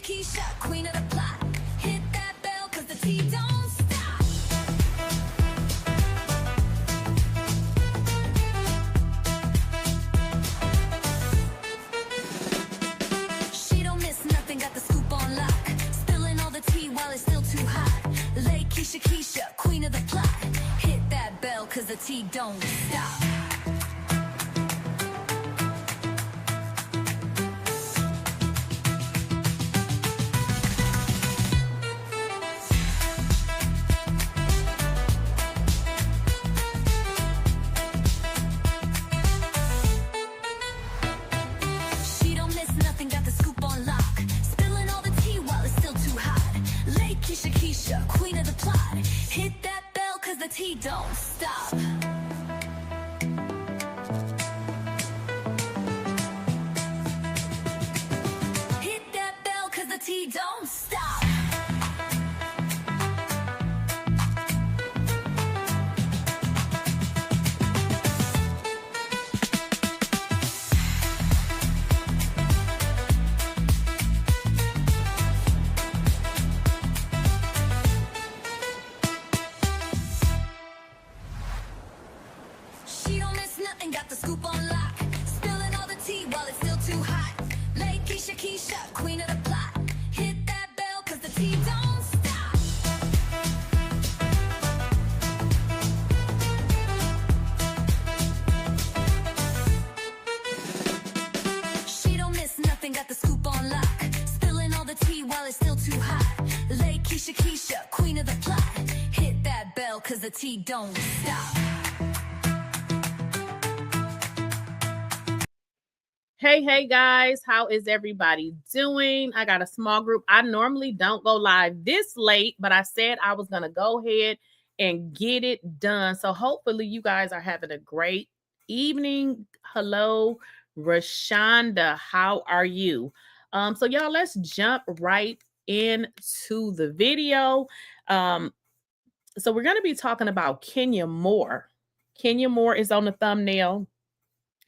Keysha, queen of the plot. Hit that bell, cause the tea don't stop. She don't miss nothing, got the scoop on lock. Spilling all the tea while it's still too hot. Lakeysha Keysha, queen of the plot. Hit that bell, cause the tea don't stop. Lakeysha Keysha, queen of the plot. Hit that bell, cause the tea don't stop. Hit that bell, cause the tea don't stop. She don't miss nothing, got the scoop on lock. Spilling all the tea while it's still too hot. Lakeysha Keysha, queen of the plot. Hit that bell, cause the tea don't stop. She don't miss nothing, got the scoop on lock. Spilling all the tea while it's still too hot. Lakeysha Keysha, queen of the plot. Hit that bell, cause the tea don't stop. Hey guys, how is everybody doing? I got a small group. I normally don't go live this late, but I said I was going to go ahead and get it done. So hopefully you guys are having a great evening. Hello, Rashonda. How are you? So y'all, let's jump right into the video. So we're going to be talking about kenyamoore. Kenyamoore is on the thumbnail.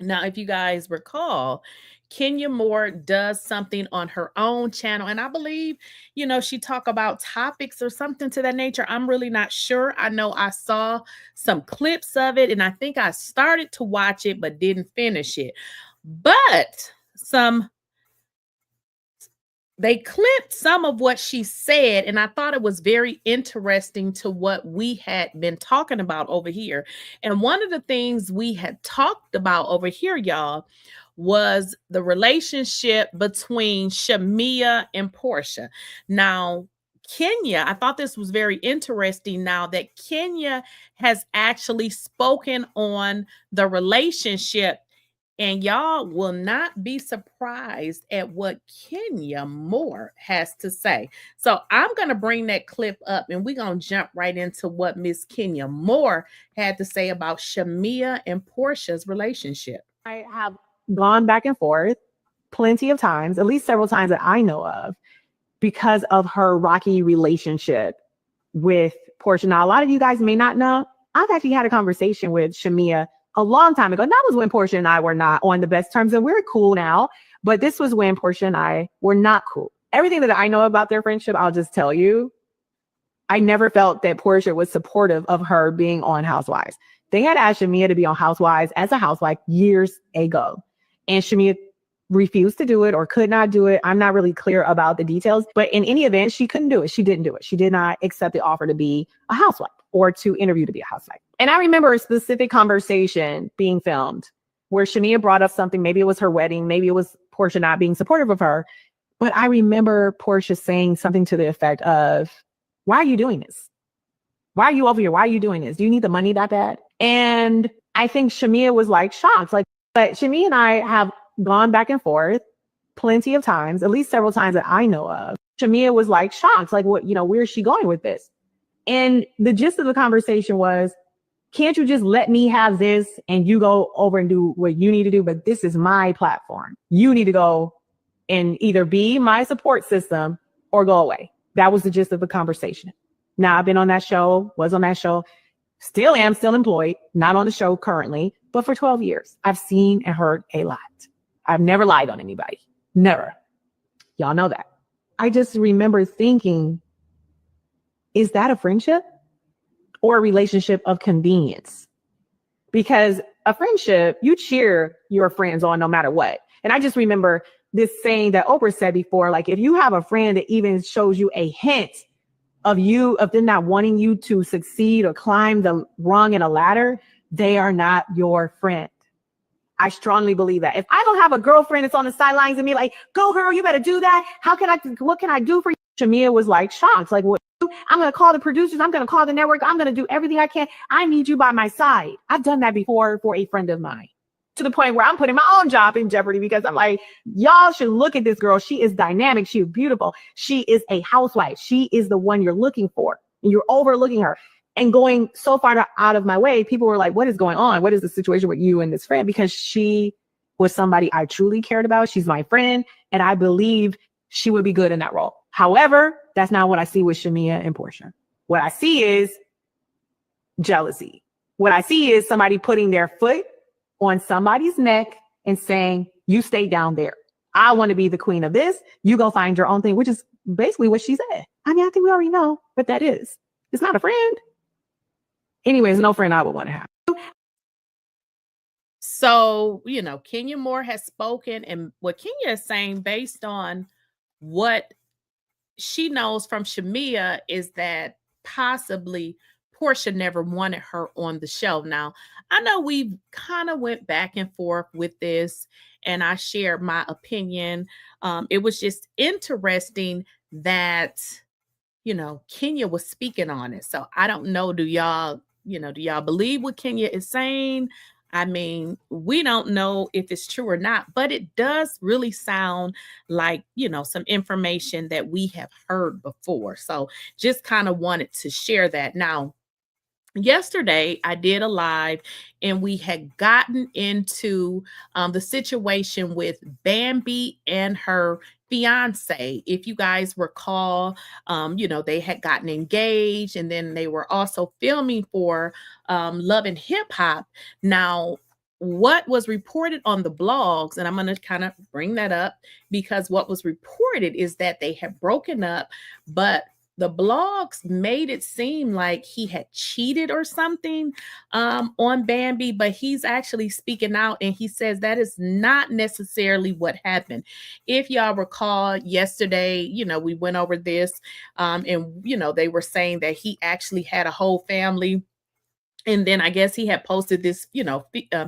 Now, if you guys recall, kenyamoore does something on her own channel. And I believe, you know, she talk about topics or something to that nature. I'm really not sure. I know I saw some clips of it and I think I started to watch it, but didn't finish it. But they clipped some of what she said, and I thought it was very interesting to what we had been talking about over here. And one of the things we had talked about over here, y'all, was the relationship between Shamea and Porsha. Now, Kenya, I thought this was very interesting now that Kenya has actually spoken on the relationship. And y'all will not be surprised at what kenyamoore has to say. So I'm going to bring that clip up and we're going to jump right into what Miss kenyamoore had to say about Shamea and Porsha's relationship. I have gone back and forth plenty of times, at least several times that I know of, because of her rocky relationship with Porsha. Now, a lot of you guys may not know, I've actually had a conversation with Shamea a long time ago. And that was when Porsha and I were not on the best terms, and we're cool now. But this was when Porsha and I were not cool. Everything that I know about their friendship, I'll just tell you. I never felt that Porsha was supportive of her being on Housewives. They had asked Shamea to be on Housewives as a housewife years ago. And Shamea refused to do it or could not do it. I'm not really clear about the details. But in any event, she couldn't do it. She didn't do it. She did not accept the offer to be a housewife or to interview to be a housewife. And I remember a specific conversation being filmed where Shamea brought up something. Maybe it was her wedding. Maybe it was Porsha not being supportive of her. But I remember Porsha saying something to the effect of, why are you doing this? Why are you over here? Why are you doing this? Do you need the money that bad? And I think Shamea was like shocked. But Shamea and I have gone back and forth plenty of times, at least several times that I know of. Shamea was like shocked. Like, what, where is she going with this? And the gist of the conversation was, can't you just let me have this and you go over and do what you need to do? But this is my platform. You need to go and either be my support system or go away. That was the gist of the conversation. Now, I've been on that show, was on that show, still am, still employed, not on the show currently, but for 12 years, I've seen and heard a lot. I've never lied on anybody. Never. Y'all know that. I just remember thinking, is that a friendship or a relationship of convenience? Because a friendship, you cheer your friends on no matter what. And I just remember this saying that Oprah said before, like, if you have a friend that even shows you a hint of them not wanting you to succeed or climb the rung in a ladder, they are not your friend. I strongly believe that. If I don't have a girlfriend that's on the sidelines and me like, go girl, you better do that. What can I do for you? Shamea was like shocked. Like, what? I'm going to call the producers. I'm going to call the network. I'm going to do everything I can. I need you by my side. I've done that before for a friend of mine, to the point where I'm putting my own job in jeopardy because I'm like, y'all should look at this girl. She is dynamic. She is beautiful. She is a housewife. She is the one you're looking for, and you're overlooking her. And going so far out of my way, people were like, what is going on? What is the situation with you and this friend? Because she was somebody I truly cared about. She's my friend, and I believed she would be good in that role. However, that's not what I see with Shamea and Porsha. What I see is jealousy. What I see is somebody putting their foot on somebody's neck and saying, you stay down there. I want to be the queen of this. You go find your own thing, which is basically what she said. I mean, I think we already know what that is. It's not a friend. Anyways, no friend I would want to have. So, kenyamoore has spoken, and what Kenya is saying based on what she knows from Shamea is that possibly Porsha never wanted her on the show. Now, I know we kind of went back and forth with this, and I shared my opinion. It was just interesting that, Kenya was speaking on it. So I don't know, do y'all believe what Kenya is saying? I mean, we don't know if it's true or not, but it does really sound like, some information that we have heard before. So just kind of wanted to share that. Now, yesterday I did a live, and we had gotten into the situation with Bambi and her fiance. If you guys recall, they had gotten engaged, and then they were also filming for Love and Hip Hop. Now, what was reported on the blogs, and I'm going to kind of bring that up because what was reported is that they had broken up, but the blogs made it seem like he had cheated or something on Bambi, but he's actually speaking out, and he says that is not necessarily what happened. If y'all recall yesterday, we went over this, and they were saying that he actually had a whole family. And then I guess he had posted this,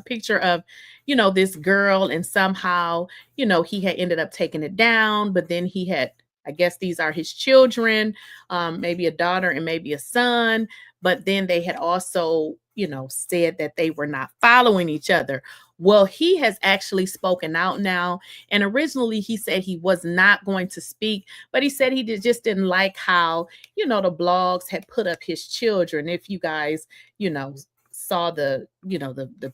picture of, this girl, and somehow, he had ended up taking it down, but then he had, I guess these are his children, maybe a daughter and maybe a son. But then they had also, said that they were not following each other. Well, he has actually spoken out now. And originally he said he was not going to speak, but he said he just didn't like how, the blogs had put up his children. If you guys, saw the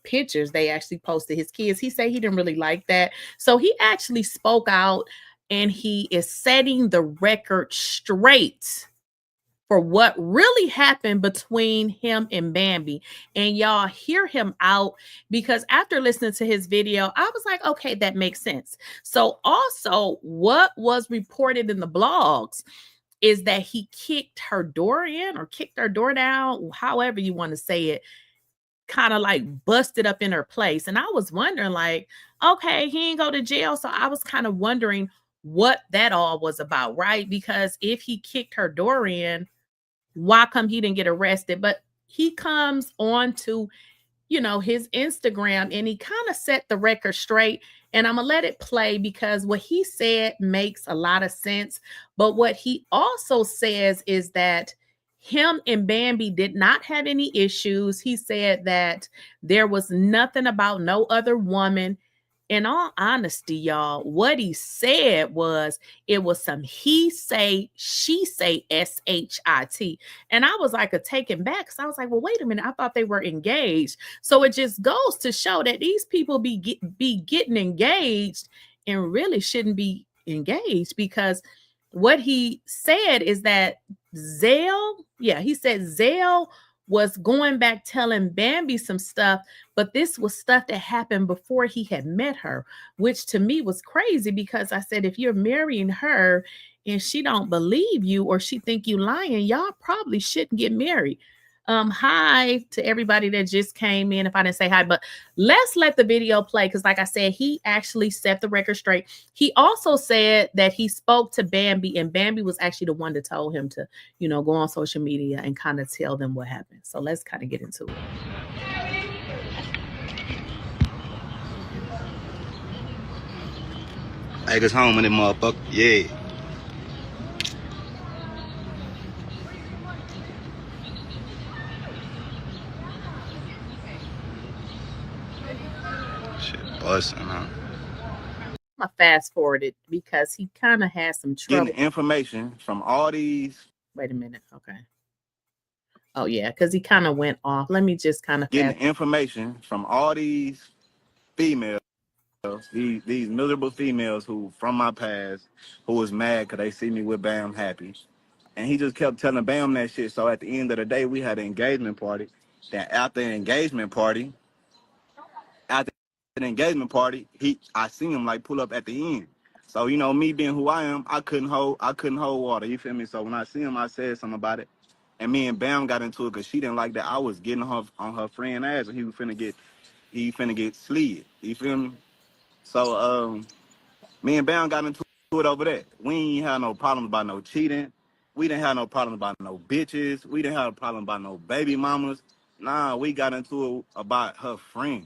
pictures, they actually posted his kids. He said he didn't really like that. So he actually spoke out, and he is setting the record straight for what really happened between him and Bambi. And y'all hear him out, because after listening to his video, I was like, okay, that makes sense. So also what was reported in the blogs is that he kicked her door in, or kicked her door down, however you want to say it, kind of like busted up in her place. And I was wondering, like, okay, he ain't go to jail. So I was kind of wondering what that all was about, right? Because if he kicked her door in, why come he didn't get arrested? But he comes on to, his Instagram, and he kind of set the record straight. And I'm gonna let it play because what he said makes a lot of sense. But what he also says is that him and Bambi did not have any issues. He said that there was nothing about no other woman. In all honesty, y'all, what he said was, it was some he say, she say, SHIT. And I was like taken back, because I was like, well, wait a minute. I thought they were engaged. So it just goes to show that these people be getting engaged and really shouldn't be engaged, because what he said is that 𝐬𝐿 was going back telling Bambi some stuff, but this was stuff that happened before he had met her, which to me was crazy, because I said, if you're marrying her and she don't believe you or she think you lying, y'all probably shouldn't get married. Hi to everybody that just came in. If I didn't say hi, but let's let the video play because, like I said, he actually set the record straight. He also said that he spoke to Bambi, and Bambi was actually the one that told him to, you know, go on social media and kind of tell them what happened. So let's kind of get into it. Hey, it's home in that motherfucker. Yeah. Shit busting, huh? I'm gonna fast forward it because he kind of has some trouble. Getting information from all these. Wait a minute. Okay. Oh yeah, because he kind of went off. Let me just kind of getting information from all these females, these miserable females who from my past, who was mad because they see me with Bam happy. And he just kept telling Bam that shit. So at the end of the day, we had an engagement party. Then after the engagement party, I seen him like pull up at the end. So, you know, me being who I am, I couldn't hold water. You feel me? So when I see him, I said something about it. And me and Bam got into it because she didn't like that I was getting her on her friend ass, and he finna get slid. You feel me? So me and Bam got into it over that. We ain't had no problems about no cheating. We didn't have no problems about no bitches. We didn't have a problem about no baby mamas. Nah, we got into it about her friend.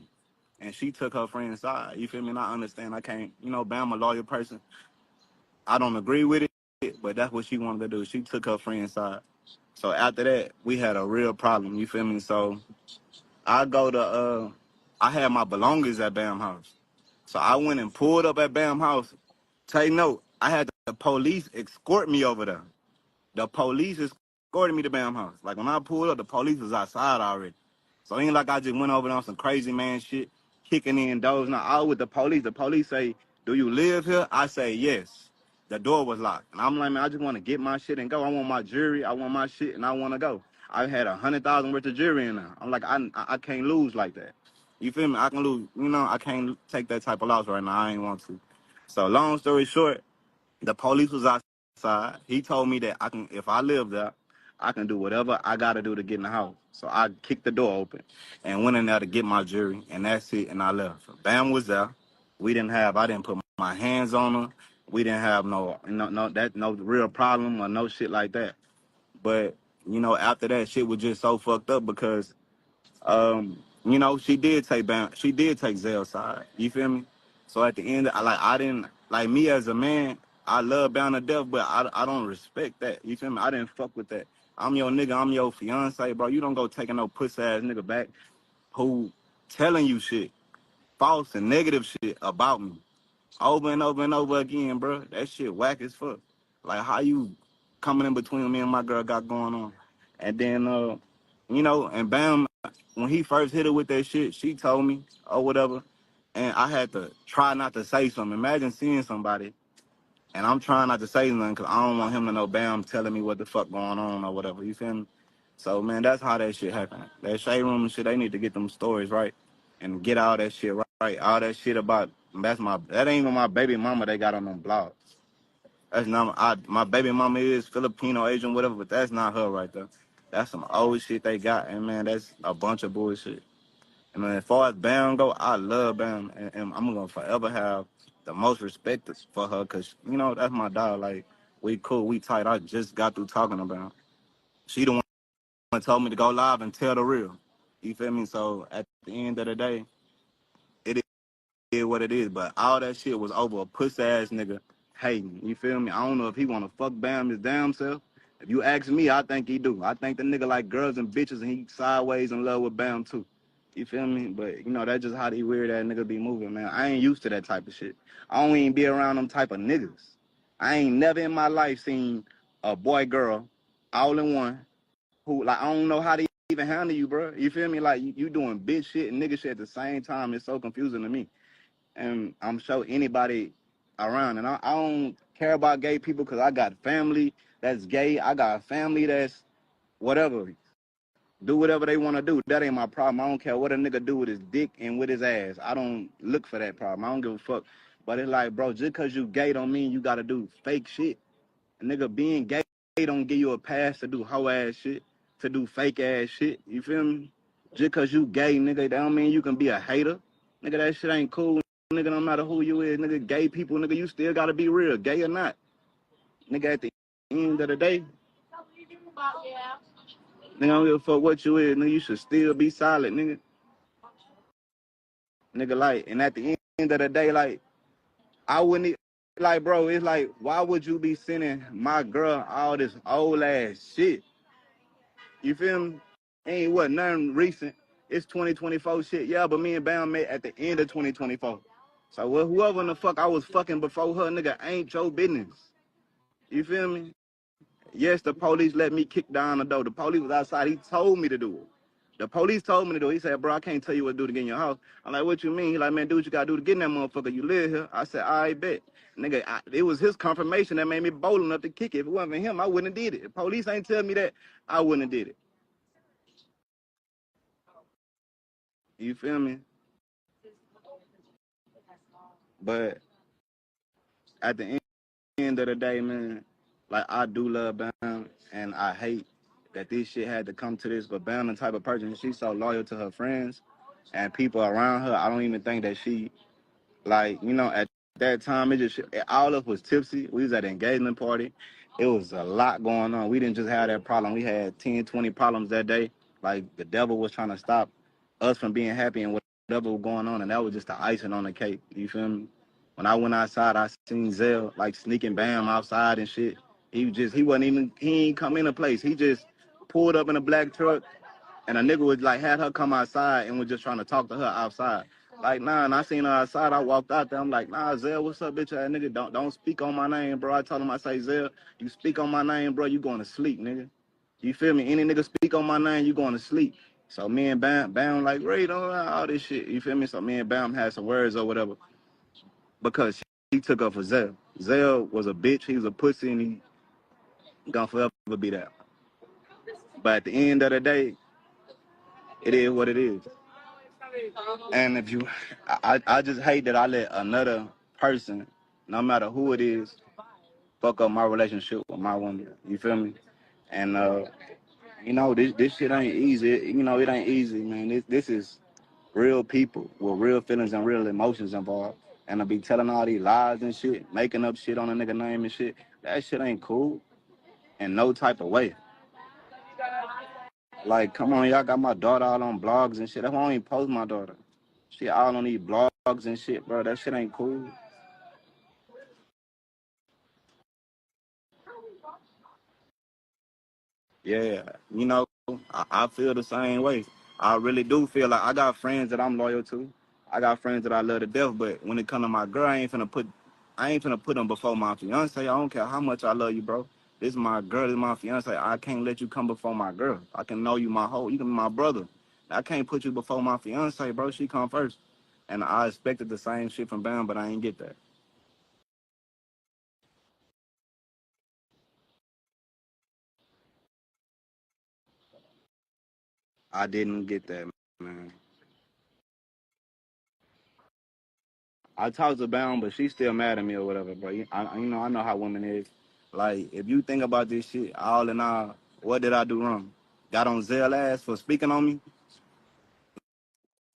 And she took her friend's side. You feel me? And I understand. I can't, you know, Bam a loyal person. I don't agree with it, but that's what she wanted to do. She took her friend's side. So after that, we had a real problem. You feel me? So I had my belongings at Bam house. So I went and pulled up at Bam house. Take note, I had the police escort me over there. The police escorted me to Bam house. Like when I pulled up, the police was outside already. So it ain't like I just went over there on some crazy man shit, kicking in doors. Now I was with the police. The police say, "Do you live here?" I say, "Yes." The door was locked. And I'm like, man, I just want to get my shit and go. I want my jewelry, I want my shit, and I want to go. I had 100,000 worth of jewelry in there. I'm like, I can't lose like that. You feel me? I can lose, you know, I can't take that type of loss right now. I ain't want to. So long story short, the police was outside. He told me that if I live there, I can do whatever I gotta do to get in the house. So I kicked the door open and went in there to get my jewelry, and that's it. And I left. Bam was there. I didn't put my hands on her. We didn't have no real problem or no shit like that. But you know, after that, shit was just so fucked up because you know, she did take Zell's side. You feel me? So at the end, I didn't like me as a man. I love Bam to death, but I don't respect that. You feel me? I didn't fuck with that. I'm your nigga. I'm your fiance, bro. You don't go taking no pussy ass nigga back who telling you shit, false and negative shit about me over and over and over again, bro. That shit whack as fuck. Like how you coming in between me and my girl got going on, and then you know, and Bam, when he first hit her with that shit, she told me or whatever, and I had to try not to say something. Imagine seeing somebody, and I'm trying not to say nothing because I don't want him to know Bam telling me what the fuck going on or whatever. You feel me? So man, that's how that shit happened. That shade room and shit, they need to get them stories right and get all that shit right. All that shit about that ain't even my baby mama they got on them blogs. That's not my baby mama is Filipino, Asian, whatever, but that's not her right there. That's some old shit they got, and man, that's a bunch of bullshit. And man, as far as Bam go, I love Bam, and I'm gonna forever have the most respect for her, cause you know that's my dog. Like we cool, we tight. I just got through talking about. She the one that told me to go live and tell the real. You feel me? So at the end of the day, it is what it is. But all that shit was over a pussy ass nigga hating. You feel me? I don't know if he wanna fuck Bam his damn self. If you ask me, I think he do. I think the nigga like girls and bitches, and he sideways in love with Bam too. You feel me? But you know that's just how the weird ass nigga be moving, man. I ain't used to that type of shit. I don't even be around them type of niggas. I ain't never in my life seen a boy girl all in one who like I don't know how to even handle you, bro. You feel me? Like you doing bitch shit and nigga shit at the same time. It's so confusing to me. And I'm sure anybody around, and I don't care about gay people because I got family that's gay. I got family that's whatever. Do whatever they want to do. That ain't my problem. I don't care what a nigga do with his dick and with his ass. I don't look for that problem. I don't give a fuck. But it's like, bro, just because you gay don't mean you got to do fake shit. nigga, being gay don't give you a pass to do hoe ass shit, to do fake ass shit. You feel me? Just cause you gay, nigga, that don't mean you can be a hater. Nigga, that shit ain't cool. Nigga, no matter who you is, nigga, gay people, nigga, you still gotta be real, gay or not. Nigga, at the end of the day, nigga, I don't give a fuck what you is, nigga, you should still be solid, nigga. Nigga, like, and at the end of the day, like, I wouldn't, like, bro, it's like, why would you be sending my girl all this old ass shit? You feel me? Ain't what, nothing recent. It's 2024 shit. Yeah, but me and Bam met at the end of 2024. So well, whoever in the fuck I was fucking before her, nigga, ain't your business. You feel me? Yes, the police let me kick down the door. The police was outside. He told me to do it. The police told me to do it. He said, bro, I can't tell you what to do to get in your house. I'm like, what you mean? He like, man, do what you got to do to get in that motherfucker. You live here. I said, I bet. Nigga, it was his confirmation that made me bold enough to kick it. If it wasn't for him, I wouldn't have did it. If police ain't tell me that, I wouldn't have did it. You feel me? But at the end of the day, man, like, I do love Bam, and I hate that this shit had to come to this. But Bam, the type of person, she's so loyal to her friends and people around her. I don't even think that she, like, you know, at that time, it just, all of us was tipsy. We was at an engagement party. It was a lot going on. We didn't just have that problem. We had 10, 20 problems that day. Like, the devil was trying to stop us from being happy and whatever was going on, and that was just the icing on the cake. You feel me? When I went outside, I seen Zell, like, sneaking Bam outside and shit. He wasn't even, he ain't come in a place. He just pulled up in a black truck, and a nigga would, like, had her come outside and was just trying to talk to her outside. Like, nah, and I seen her outside. I walked out there. I'm like, nah, Zell, what's up, bitch ass nigga? Don't speak on my name, bro. I told him, I say, Zell, you speak on my name, bro, you going to sleep, nigga. You feel me? Any nigga speak on my name, you going to sleep. So me and Bam like, Ray, don't all this shit. You feel me? So me and Bam had some words or whatever because he took up for Zell. Zell was a bitch. He was a pussy, and he gonna forever be that. But at the end of the day, it is what it is. And if you, I just hate that I let another person, no matter who it is, fuck up my relationship with my woman. You feel me? And you know, this shit ain't easy. You know, it ain't easy, man. This is real people with real feelings and real emotions involved. And to be telling all these lies and shit, making up shit on a nigga name and shit, that shit ain't cool in no type of way. Like, come on, y'all got my daughter all on blogs and shit. That's why I don't even post my daughter. She all on these blogs and shit, bro. That shit ain't cool. Yeah, you know, I feel the same way. I really do feel like I got friends that I'm loyal to. I got friends that I love to death, but when it come to my girl, I ain't finna put them before my fiance. I don't care how much I love you, bro. This is my girl, this is my fiance. I can't let you come before my girl. I can know you you can be my brother. I can't put you before my fiance, bro. She come first. And I expected the same shit from Bam, but I ain't get that. I didn't get that, man. I talked to Bound, but she's still mad at me or whatever, bro. I know how women is. Like, if you think about this shit, all in all, what did I do wrong? Got on Zell ass for speaking on me?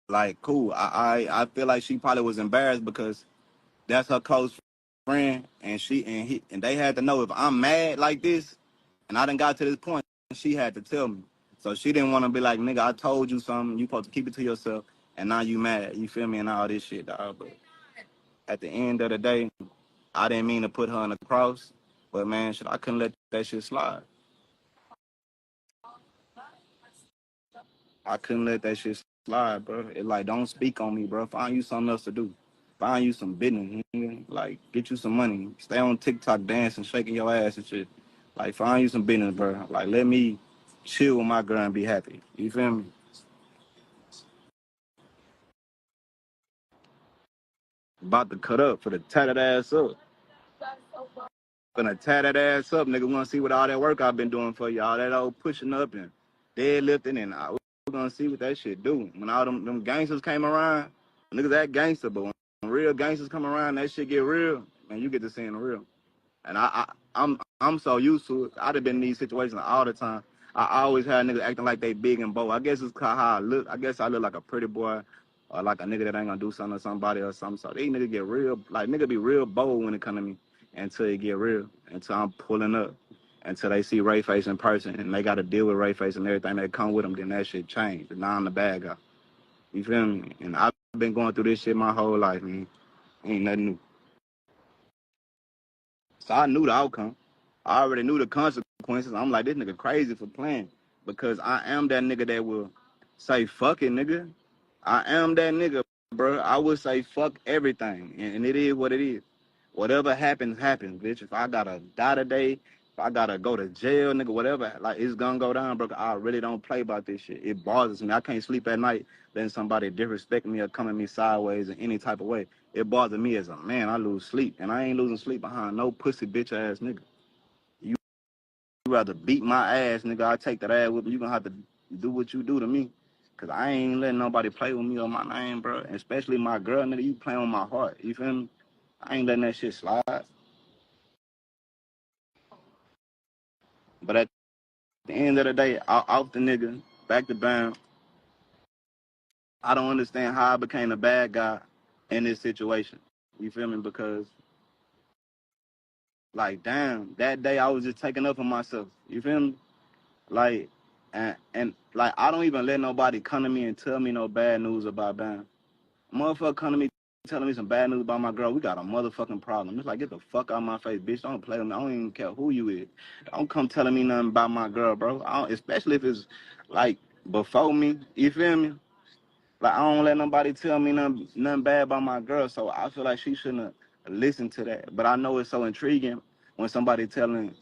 Like, cool. I feel like she probably was embarrassed because that's her close friend, and and they had to know if I'm mad like this, and I done got to this point, she had to tell me. So she didn't want to be like, nigga, I told you something. You supposed to keep it to yourself, and now you mad. You feel me? And all this shit, dog. But at the end of the day, I didn't mean to put her on the cross, but man, shit, I couldn't let that shit slide. I couldn't let that shit slide, bro. It like, don't speak on me, bro. Find you something else to do. Find you some business, nigga. Like, get you some money. Stay on TikTok dancing, shaking your ass and shit. Like, find you some business, bro. Like, let me chill with my girl and be happy. You feel me? About to cut up for the tatted ass up. Gonna tie that ass up, nigga. Wanna see what all that work I've been doing for you, all that old pushing up and deadlifting, and we're gonna see what that shit do. When all them gangsters came around, niggas that gangster, but when real gangsters come around, that shit get real, man, you get to seeing the real. And I'm so used to it. I'd have been in these situations all the time. I always had niggas acting like they big and bold. I guess it's cause how I look. I guess I look like a pretty boy or like a nigga that ain't gonna do something to somebody or something. So these niggas get real, like nigga be real bold when it come to me until it get real, until I'm pulling up, until they see Rayface in person and they gotta deal with Rayface and everything that come with them. Then that shit changed. Now I'm the bad guy. You feel me? And I've been going through this shit my whole life, man. Ain't nothing new. So I knew the outcome. I already knew the consequences. I'm like, this nigga crazy for playing. Because I am that nigga that will say, fuck it, nigga. I am that nigga, bro. I would say fuck everything. And it is what it is. Whatever happens, happens, bitch. If I gotta die today, if I gotta go to jail, nigga, whatever, like, it's gonna go down, bro. I really don't play about this shit. It bothers me. I can't sleep at night letting somebody disrespect me or come at me sideways in any type of way. It bothers me as a man. I lose sleep. And I ain't losing sleep behind no pussy bitch ass nigga. You rather beat my ass, nigga. I take that ass with you. You gonna have to do what you do to me. Cause I ain't letting nobody play with me or my name, bro. And especially my girl, nigga. You playing with my heart. You feel me? I ain't letting that shit slide. But at the end of the day, off the nigga, back to Bam. I don't understand how I became a bad guy in this situation. You feel me? Because, like, damn, that day I was just taking up for myself. You feel me? Like, and like, I don't even let nobody come to me and tell me no bad news about Bam. Motherfucker come to me telling me some bad news about my girl, we got a motherfucking problem. It's like, get the fuck out of my face, bitch. Don't play with me. I don't even care who you is. Don't come telling me nothing about my girl, bro. Especially if it's, like, before me. You feel me? Like, I don't let nobody tell me nothing bad about my girl, so I feel like she shouldn't have listened to that. But I know it's so intriguing when somebody telling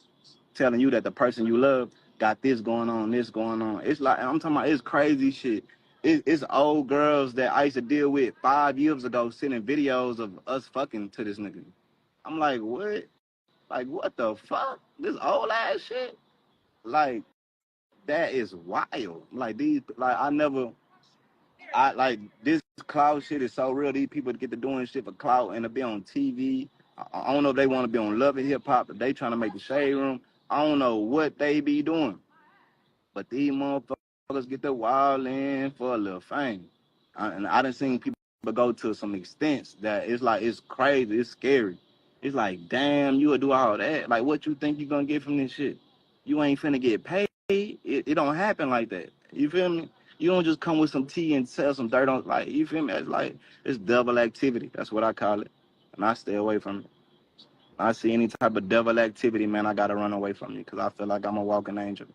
you that the person you love got this going on, this going on. It's like, I'm talking about, it's crazy shit. It's old girls that I used to deal with 5 years ago sending videos of us fucking to this nigga. I'm like, what? Like, what the fuck? This old ass shit? Like, that is wild. Like, this cloud shit is so real. These people get to doing shit for clout and to be on TV. I don't know if they want to be on Love and Hip Hop, if they trying to make the shade room. I don't know what they be doing. But these motherfuckers get the wild in for a little fame. And I done seen people go to some extents that it's like, it's crazy, it's scary. It's like, damn, you would do all that. Like, what you think you gonna get from this shit? You ain't finna get paid. It don't happen like that. You feel me? You don't just come with some tea and sell some dirt on, like, you feel me? It's like, it's devil activity. That's what I call it. And I stay away from it. I see any type of devil activity, man, I gotta run away from it because I feel like I'm a walking angel.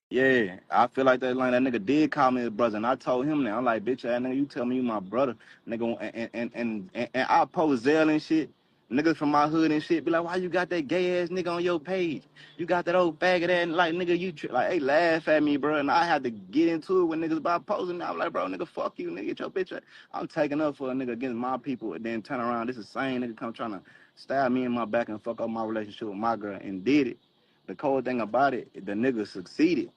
Yeah, I feel like that nigga did call me his brother, and I told him that. I'm like, bitch ass nigga, you tell me you my brother, nigga, and I post Zell and shit. Niggas from my hood and shit be like, why you got that gay ass nigga on your page? You got that old faggot ass, like, nigga, like, they laugh at me, bro, and I had to get into it with niggas by posting. I'm like, bro, nigga, fuck you, nigga, get your bitch ass. I'm taking up for a nigga against my people, and then turn around, this is the same nigga come trying to stab me in my back and fuck up my relationship with my girl, and did it. The cold thing about it, the nigga succeeded.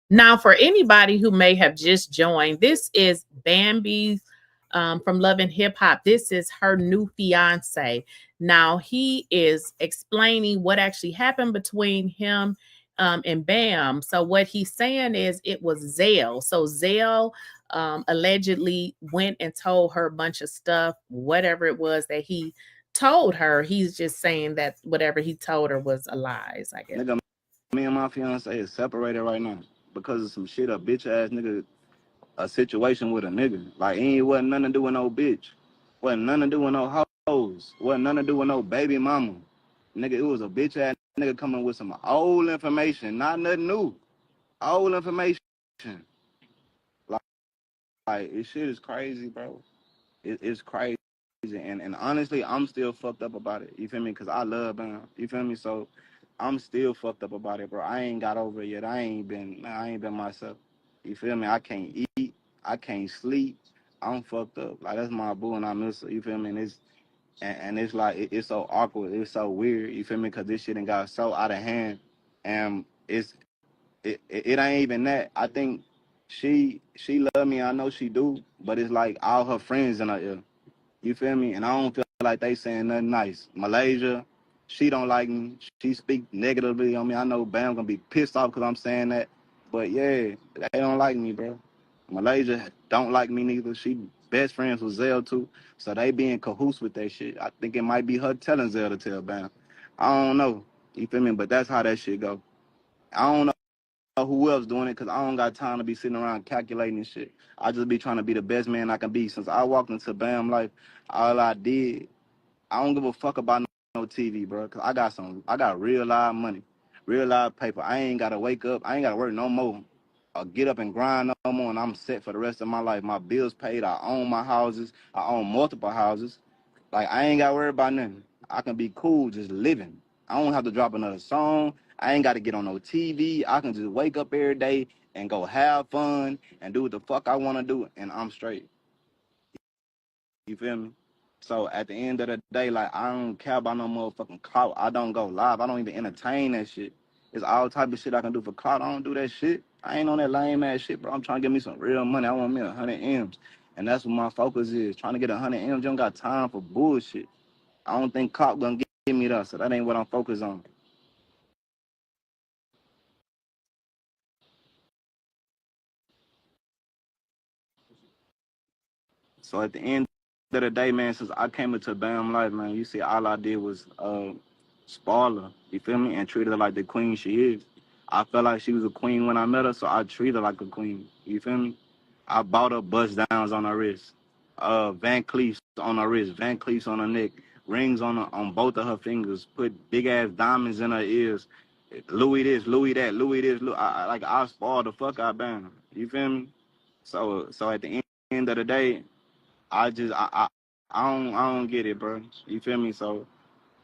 Now, for anybody who may have just joined, this is Bambi from Love and Hip Hop. This is her new fiance. Now, he is explaining what actually happened between him and Bam. So what he's saying is it was Zell. So Zell allegedly went and told her a bunch of stuff, whatever it was that he told her. He's just saying that whatever he told her was a lies, I guess. Nigga, me and my fiance is separated right now because of some shit, a bitch ass nigga, a situation with a nigga. Like, wasn't nothing to do with no bitch. Wasn't nothing to do with no hoes. Wasn't nothing to do with no baby mama. Nigga, it was a bitch ass nigga coming with some old information, not nothing new. Old information. Like this shit is crazy, bro. It's crazy. And honestly, I'm still fucked up about it. You feel me? Because I love him. You feel me? So I'm still fucked up about it, bro. I ain't got over it yet. I ain't been myself. You feel me? I can't eat. I can't sleep. I'm fucked up. Like, that's my boo and I miss her. You feel me? And it's like, it's so awkward. It's so weird. You feel me? Because this shit done got so out of hand. And it ain't even that. I think she love me. I know she do. But it's like all her friends in her ear. You feel me? And I don't feel like they saying nothing nice. Malaysia, she don't like me. She speak negatively on me. I know Bam gonna be pissed off because I'm saying that. But yeah, they don't like me, bro. Malaysia don't like me neither. She best friends with Zell too. So they be in cahoots with that shit. I think it might be her telling Zell to tell Bam. I don't know. You feel me? But that's how that shit go. I don't know who else doing it because I don't got time to be sitting around calculating and shit. I just be trying to be the best man I can be. Since I walked into Bam life, all I did, I don't give a fuck about no TV, bro. Cause I got real live money, real live paper. I ain't gotta wake up. I ain't gotta work no more. Or get up and grind no more, and I'm set for the rest of my life. My bills paid. I own my houses. I own multiple houses. Like, I ain't got to worry about nothing. I can be cool just living. I don't have to drop another song. I ain't got to get on no TV. I can just wake up every day and go have fun and do what the fuck I want to do, and I'm straight. You feel me? So at the end of the day, like, I don't care about no motherfucking clout. I don't go live. I don't even entertain that shit. It's all type of shit I can do for clout. I don't do that shit. I ain't on that lame ass shit, bro. I'm trying to get me some real money. I want me 100 M's. And that's what my focus is. Trying to get 100 M's. You don't got time for bullshit. I don't think cop gonna get me that, so that ain't what I'm focused on. So at the end of the day, man, since I came into Bam Life, man, you see, all I did was spoil her, you feel me, and treat her like the queen she is. I felt like she was a queen when I met her, so I treat her like a queen, you feel me? I bought her bust downs on her wrist, Van Cleefs on her wrist, Van Cleefs on her neck, rings on both of her fingers, put big ass diamonds in her ears, Louis this, Louis that, Louis this, like I spoiled the fuck out of Bam, you feel me? So at the end of the day, I don't get it, bro. You feel me? So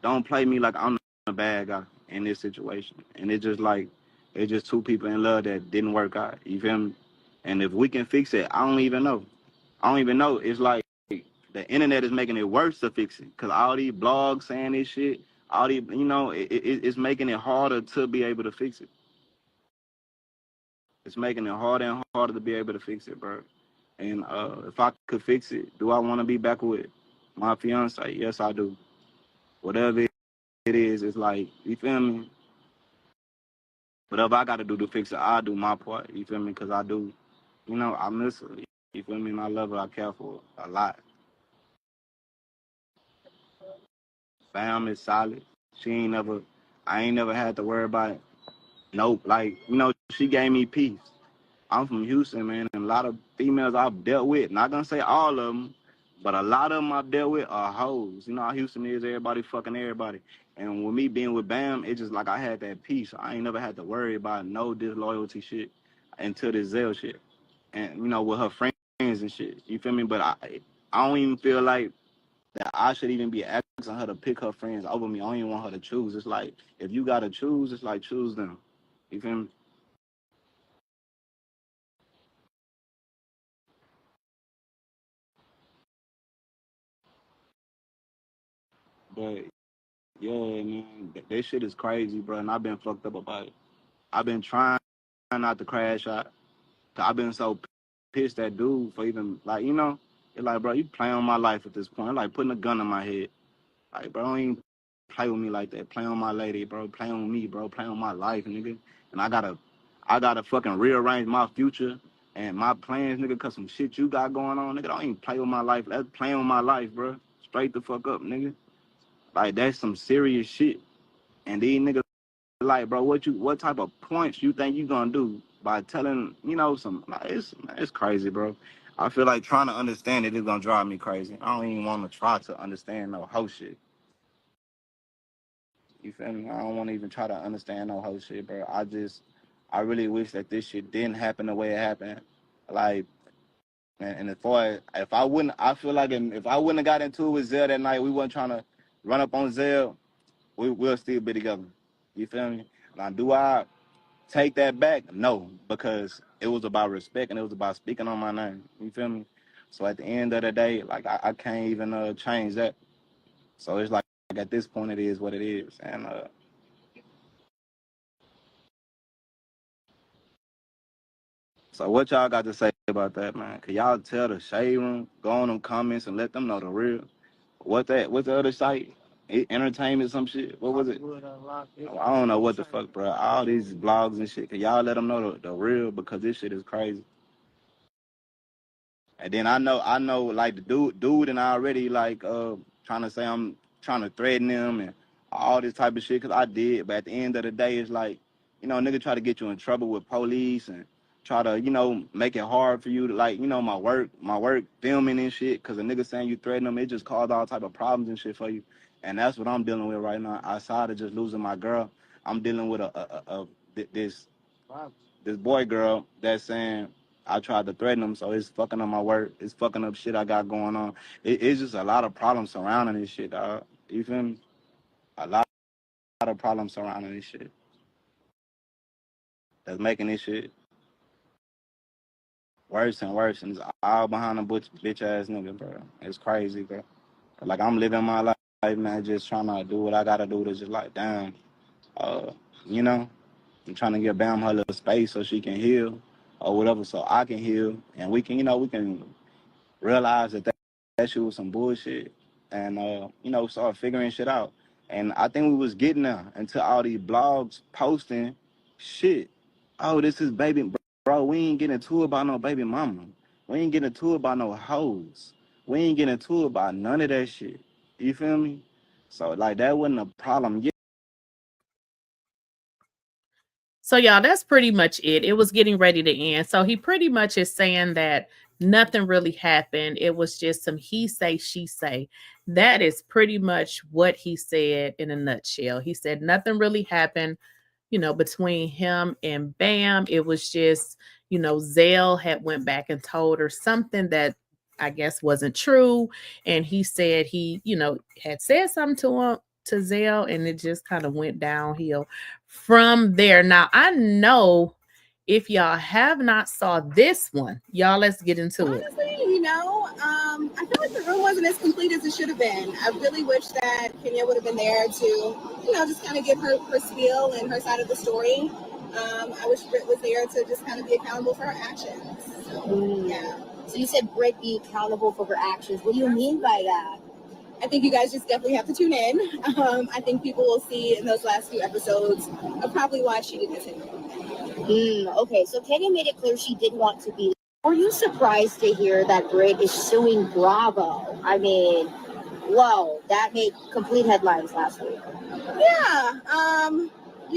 don't play me like I'm the bad guy in this situation. And it's just two people in love that didn't work out. You feel me? And if we can fix it, I don't even know. I don't even know. It's like the internet is making it worse to fix it. Cause all these blogs saying this shit, all these, it's making it harder to be able to fix it. It's making it harder and harder to be able to fix it, bro. And if I could fix it, do I want to be back with my fiance? Yes, I do. Whatever it is, it's like, you feel me? Whatever I got to do to fix it, I'll do my part. You feel me? Because I do, I miss her. You feel me? And I love her. I care for her a lot. Fam is solid. I ain't never had to worry about it. Nope. Like, she gave me peace. I'm from Houston, man, and a lot of females I've dealt with, not gonna say all of them, but a lot of them I've dealt with are hoes. You know how Houston is, everybody fucking everybody. And with me being with Bam, it's just like I had that peace. I ain't never had to worry about no disloyalty shit until this Zell shit. And, with her friends and shit. You feel me? But I don't even feel like that I should even be asking her to pick her friends over me. I don't even want her to choose. It's like, if you gotta choose, it's like, choose them. You feel me? But yeah, man, that shit is crazy, bro. And I've been fucked up about it. I've been trying not to crash out. I've been so pissed at dude for even, like, it's like, bro, you playing on my life at this point. It's like putting a gun in my head. Like, bro, don't even play with me like that. Play on my lady, bro. Play on me, bro. Play on my life, nigga. And I gotta fucking rearrange my future and my plans, nigga, cause some shit you got going on, nigga. Don't even play with my life. Let's play on my life, bro. Straight the fuck up, nigga. Like, that's some serious shit. And these niggas, like, bro, what type of points you think you gonna do by telling, some, like, it's crazy, bro. I feel like trying to understand it is gonna drive me crazy. I don't even want to try to understand no whole shit. You feel me? I don't want to even try to understand no whole shit, bro. I really wish that this shit didn't happen the way it happened. Like, and as far as, if I wouldn't, I feel like if I wouldn't have got into it with Zell that night, we wasn't trying to run up on Zell, we'll still be together. You feel me? Now, do I take that back? No, because it was about respect and it was about speaking on my name. You feel me? So at the end of the day, like, I can't even change that. So it's like at this point, it is what it is. And so what y'all got to say about that, man. Could y'all tell the shade room, go on them comments and let them know the real? What's the other site? Entertainment, some shit. What was it? I don't know what the fuck, bro. All these blogs and shit. Could y'all let them know the real? Because this shit is crazy. And then I know, like the dude, and I already like trying to say I'm trying to threaten him and all this type of shit, because I did. But at the end of the day, it's like, nigga try to get you in trouble with police and try to, make it hard for you to, like, my work filming and shit, because a nigga saying you threaten them, it just caused all type of problems and shit for you. And that's what I'm dealing with right now. Outside of just losing my girl, I'm dealing with this boy girl that's saying I tried to threaten him, so it's fucking up my work. It's fucking up shit I got going on. It's just a lot of problems surrounding this shit, dog. You feel me? A lot of problems surrounding this shit. That's making this shit worse and worse. And it's all behind a bitch ass nigga, bro. It's crazy, bro. Like, I'm living my life, man, just trying to do what I gotta do to just, like, damn, you know, I'm trying to give Bam her little space so she can heal or whatever, so I can heal. And we can, we can realize that shit was some bullshit and, start figuring shit out. And I think we was getting there until all these blogs posting shit. Oh, this is baby, bro. We ain't getting into it about no baby mama. We ain't getting into it about no hoes. We ain't getting into it about none of that shit. You feel me? So, like, that wasn't a problem. Yeah. So y'all, that's pretty much it. It was getting ready to end. So he pretty much is saying that nothing really happened. It was just some he say, she say. That is pretty much what he said in a nutshell. He said nothing really happened, between him and Bam. It was just, Zell had went back and told her something that I guess wasn't true. And he said he, had said something to Zell, and it just kind of went downhill from there. Now, I know if y'all have not saw this one, y'all, let's get into it. Honestly, I feel like the room wasn't as complete as it should have been. I really wish that Kenya would have been there to, just kind of give her spiel and her side of the story. I wish Britt was there to just kind of be accountable for her actions. So, yeah. So you said Britt be accountable for her actions. What do you mean by that? I think you guys just definitely have to tune in. I think people will see in those last few episodes of probably why she did this. Okay, so Kenya made it clear she did want to be there. Were you surprised to hear that Britt is suing Bravo? I mean, whoa, that made complete headlines last week. Yeah,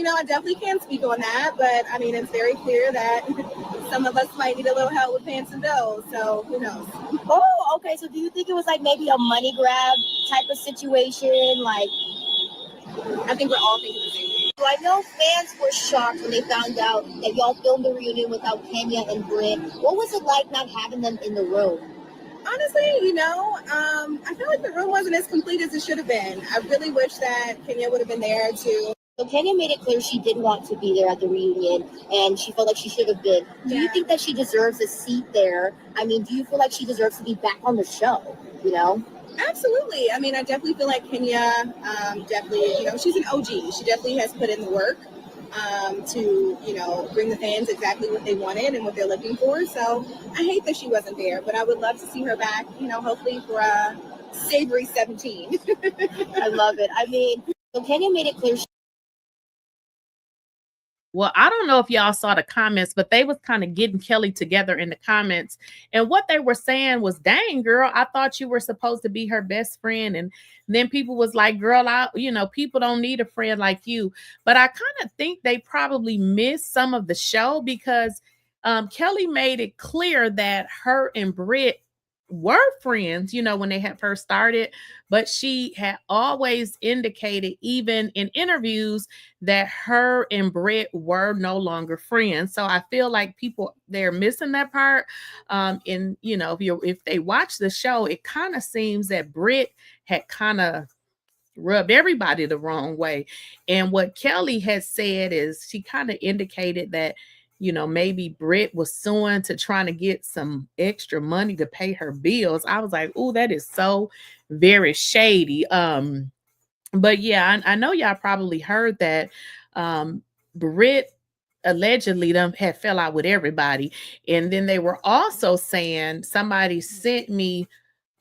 I definitely can't speak on that, but I mean, it's very clear that some of us might need a little help with pants and bills, so who knows? Oh, okay, so do you think it was like maybe a money grab type of situation? Like, I think we're all thinking the same thing. So I know fans were shocked when they found out that y'all filmed the reunion without Kenya and Britt. What was it like not having them in the room? Honestly, I feel like the room wasn't as complete as it should have been. I really wish that Kenya would have been there too. So Kenya made it clear she did want to be there at the reunion, and she felt like she should have been. Do you think that she deserves a seat there? I mean, do you feel like she deserves to be back on the show, Absolutely. I mean, I definitely feel like Kenya, definitely, she's an OG. She definitely has put in the work to, bring the fans exactly what they wanted and what they're looking for. So I hate that she wasn't there, but I would love to see her back, hopefully for a savory 17. I love it. I mean, so Kenya made it clear. Well, I don't know if y'all saw the comments, but they was kind of getting Kelli together in the comments. And what they were saying was, dang, girl, I thought you were supposed to be her best friend. And then people was like, girl, people don't need a friend like you. But I kind of think they probably missed some of the show because Kelli made it clear that her and Britt were friends, when they had first started, but she had always indicated, even in interviews, that her and Britt were no longer friends. So I feel like they're missing that part. And if they watch the show, it kind of seems that Britt had kind of rubbed everybody the wrong way. And what Kelli has said is she kind of indicated that maybe Britt was suing to trying to get some extra money to pay her bills. I was like, oh, that is so very shady. But yeah, I know y'all probably heard that Britt allegedly them had fell out with everybody. And then they were also saying, somebody sent me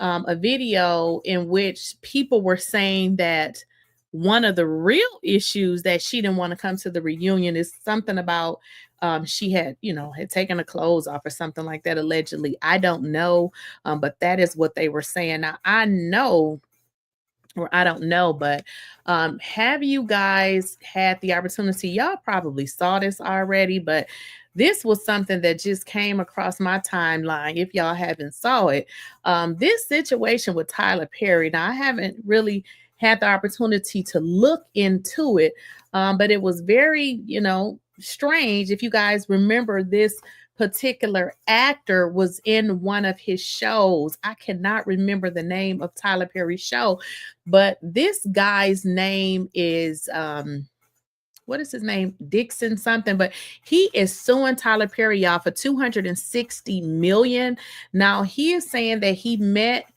a video in which people were saying that one of the real issues that she didn't want to come to the reunion is something about she had, had taken her clothes off or something like that, allegedly. I don't know, but that is what they were saying. Now, I don't know, but have you guys had the opportunity? Y'all probably saw this already, but this was something that just came across my timeline. If y'all haven't saw it, this situation with Tyler Perry. Now, I haven't really had the opportunity to look into it, but it was very, strange. If you guys remember, this particular actor was in one of his shows. I cannot remember the name of Tyler Perry's show, but this guy's name is what is his name? Dixon something, but he is suing Tyler Perry, y'all, for $260 million. Now, he is saying that he met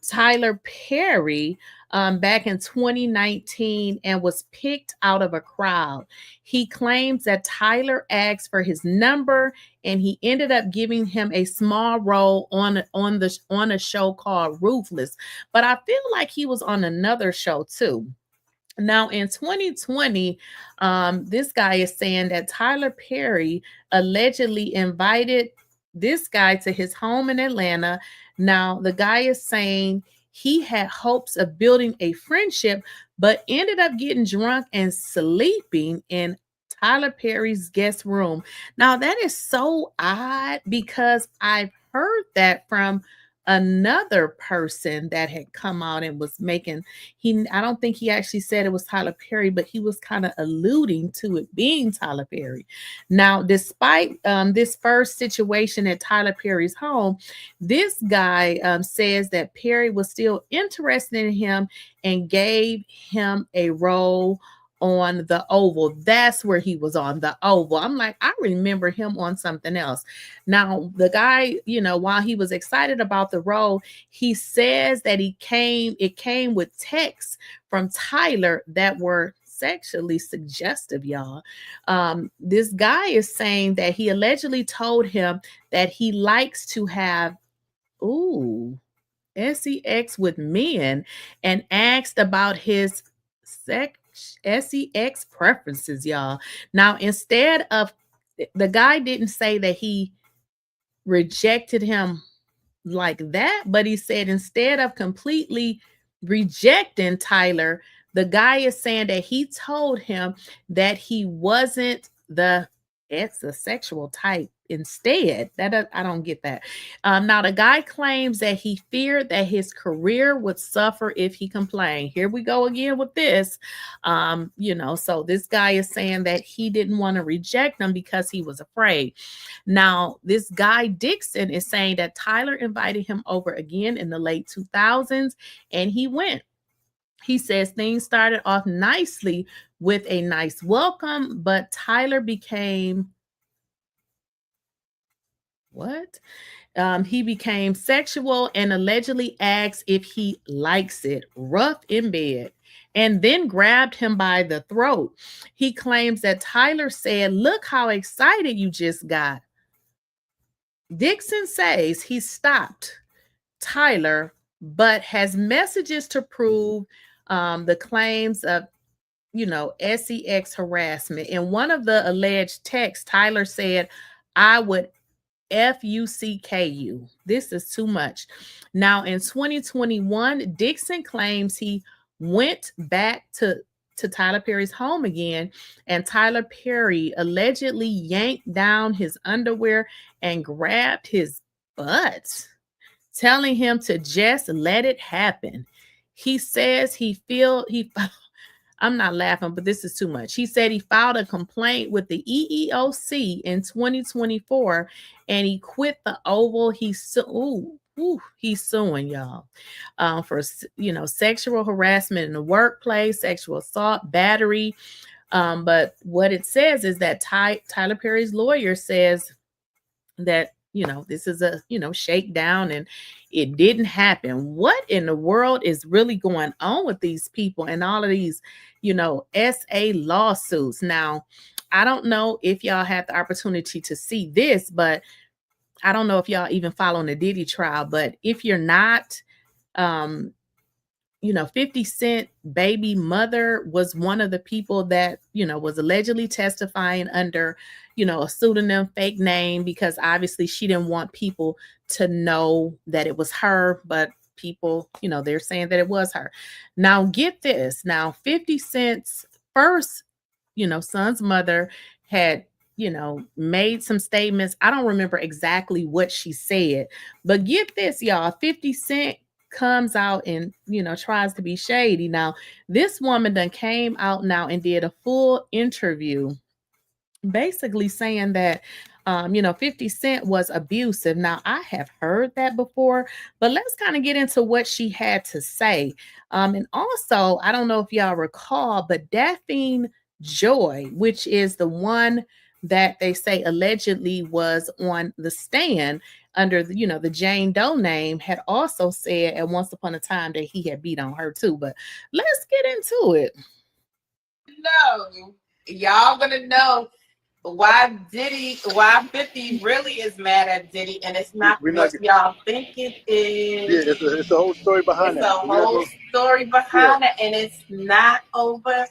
Tyler Perry back in 2019 and was picked out of a crowd. He claims that Tyler asked for his number and he ended up giving him a small role on a show called Ruthless. But I feel like he was on another show too. Now, in 2020, this guy is saying that Tyler Perry allegedly invited this guy to his home in Atlanta. Now, the guy is saying he had hopes of building a friendship, but ended up getting drunk and sleeping in Tyler Perry's guest room. Now, that is so odd because I've heard that from another person that had come out and was making, I don't think he actually said it was Tyler Perry, but he was kind of alluding to it being Tyler Perry. Now, despite this first situation at Tyler Perry's home, this guy says that Perry was still interested in him and gave him a role on the Oval. That's where he was on the Oval. I'm like, I remember him on something else. Now, the guy, while he was excited about the role, he says that it came with texts from Tyler that were sexually suggestive, y'all. This guy is saying that he allegedly told him that he likes to have, sex with men and asked about his sex preferences, y'all. Now, instead of, the guy didn't say that he rejected him like that, but he said instead of completely rejecting Tyler, the guy is saying that he told him that he wasn't the sexual type instead. That I don't get that. Now, the guy claims that he feared that his career would suffer if he complained. Here we go again with this. So this guy is saying that he didn't want to reject him because he was afraid. Now, this guy Dixon is saying that Tyler invited him over again in the late 2000s and he went. He says things started off nicely with a nice welcome, but Tyler became he became sexual and allegedly asked if he likes it rough in bed and then grabbed him by the throat. He claims that Tyler said, "Look how excited you just got." Dixon says he stopped Tyler, but has messages to prove the claims of, sex harassment. In one of the alleged texts, Tyler said, "I would FUCK. This is too much." Now, in 2021, Dixon claims he went back to Tyler Perry's home again, and Tyler Perry allegedly yanked down his underwear and grabbed his butt, telling him to just let it happen. He says I'm not laughing, but this is too much. He said he filed a complaint with the EEOC in 2024 and he quit the Oval. He's suing y'all for, sexual harassment in the workplace, sexual assault, battery. But what it says is that Tyler Perry's lawyer says that, this is a, shakedown and it didn't happen. What in the world is really going on with these people and all of these, SA lawsuits? Now, I don't know if y'all had the opportunity to see this, but I don't know if y'all even following the Diddy trial, but if you're not, 50 Cent baby mother was one of the people that, was allegedly testifying under, a pseudonym, fake name, because obviously she didn't want people to know that it was her, but people, they're saying that it was her. Now get this. Now 50 Cent's first, son's mother had, made some statements. I don't remember exactly what she said, but get this, y'all. 50 Cent comes out and, tries to be shady. Now, this woman done came out now and did a full interview basically saying that 50 Cent was abusive. Now, I have heard that before, but let's kind of get into what she had to say. And also, I don't know if y'all recall, but Daphne Joy, which is the one that they say allegedly was on the stand under the, the Jane Doe name, had also said at once upon a time that he had beat on her too. But let's get into it. No, y'all gonna know why 50 really is mad at Diddy, and it's not what y'all think it is. Yeah, it's a whole story behind it. It's that. a whole story behind it, and it's not over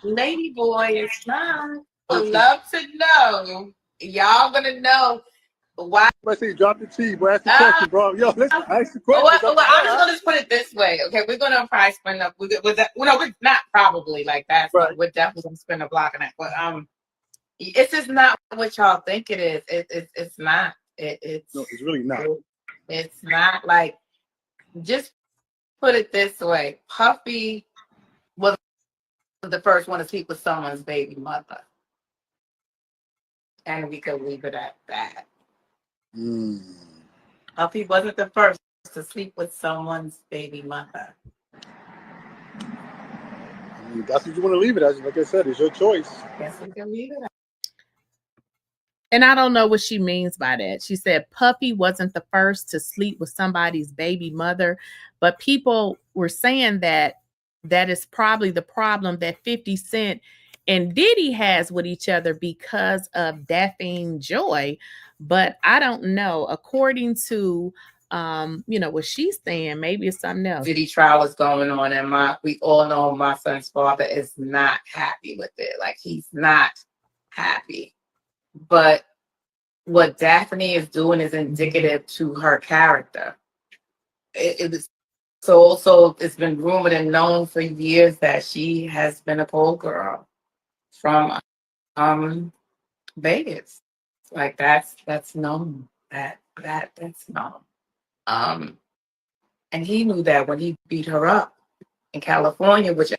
Lady Boy. It's not. I'd love to know. Y'all gonna know why. Let's see, drop the T, bro. Ask the question, bro. Yo, let's ask the question. Well, I'm just gonna put it this way, okay? We're gonna probably spend up with that. Well, no, we're not probably like that. Right. We're definitely gonna spend a block on that, but it's just not what y'all think it is. It's not. It's no, it's really not. It's not. Like, just put it this way: Puffy was the first one to sleep with someone's baby mother, and we could leave it at that. Puffy wasn't the first to sleep with someone's baby mother. I mean, that's what you want to leave it as. Like I said, it's your choice. Guess we can leave it at. And I don't know what she means by that. She said Puffy wasn't the first to sleep with somebody's baby mother, but people were saying that is probably the problem that 50 Cent and Diddy has with each other because of Daphne Joy. But I don't know. According to what she's saying, maybe it's something else. Diddy trial is going on, and we all know my son's father is not happy with it. Like, he's not happy. But what Daphne is doing is indicative to her character. It was so it's been rumored and known for years that she has been a pole girl from Vegas. Like, that's known. That's known. And he knew that when he beat her up in California, which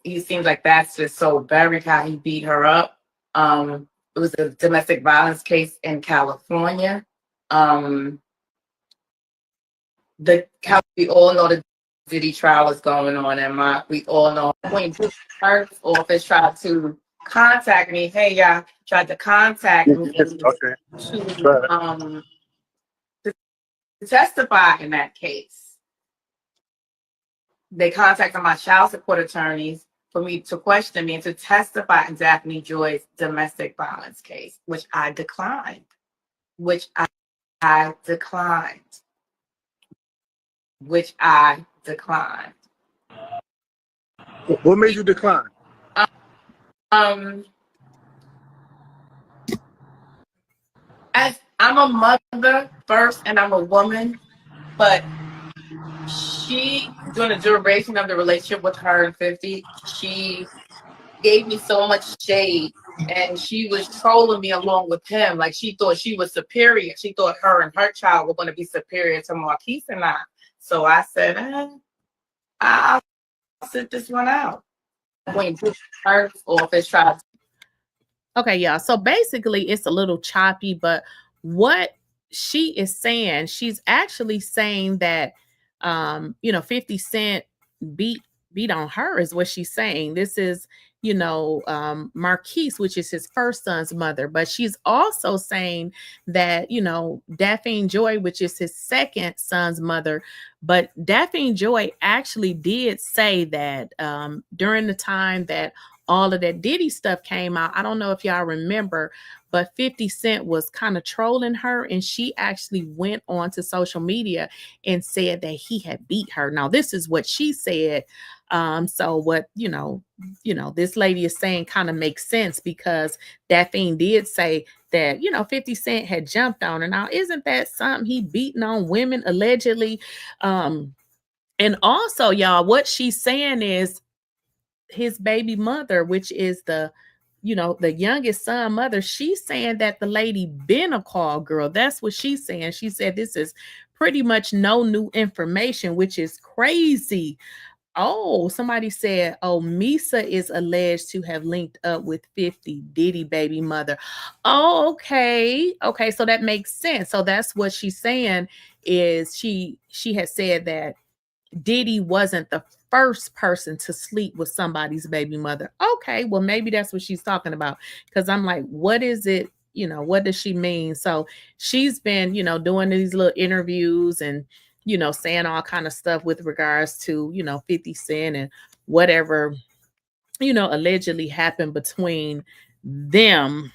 he seems like that's just so buried how he beat her up. It was a domestic violence case in California. We all know the Diddy trial is going on, and we all know when her office tried to contact me. Hey, y'all tried to contact me to testify in that case. They contacted my child support attorneys for me to question me and to testify in Daphne Joy's domestic violence case, which I declined. What made you decline? As I'm a mother first, and I'm a woman, but she, during the duration of the relationship with her and 50, she gave me so much shade, and she was trolling me along with him. Like, she thought she was superior. She thought her and her child were going to be superior to Marquise and I. So I said, I'll sit this one out. When her office tried. Okay, y'all. So basically, it's a little choppy, but what she is saying, she's actually saying that 50 Cent beat on her is what she's saying. This is, Marquise, which is his first son's mother, but she's also saying that, Daphne Joy, which is his second son's mother, but Daphne Joy actually did say that during the time that all of that Diddy stuff came out, I don't know if y'all remember, but 50 Cent was kind of trolling her, and she actually went on to social media and said that he had beat her. Now, this is what she said. So what, this lady is saying kind of makes sense, because that thing did say that, 50 Cent had jumped on her. Now, isn't that something? He beating on women allegedly. And also, y'all, what she's saying is his baby mother, which is the youngest son mother, she's saying that the lady been a call girl. That's what she's saying. She said this is pretty much no new information, which is crazy. Oh, somebody said, Misa is alleged to have linked up with 50 Diddy baby mother. Oh, okay. Okay, so that makes sense. So that's what she's saying, is she has said that Diddy wasn't the first person to sleep with somebody's baby mother. Okay, well, maybe that's what she's talking about, because I'm like, what is it? What does she mean? So she's been, doing these little interviews and, saying all kind of stuff with regards to, 50 Cent and whatever, allegedly happened between them.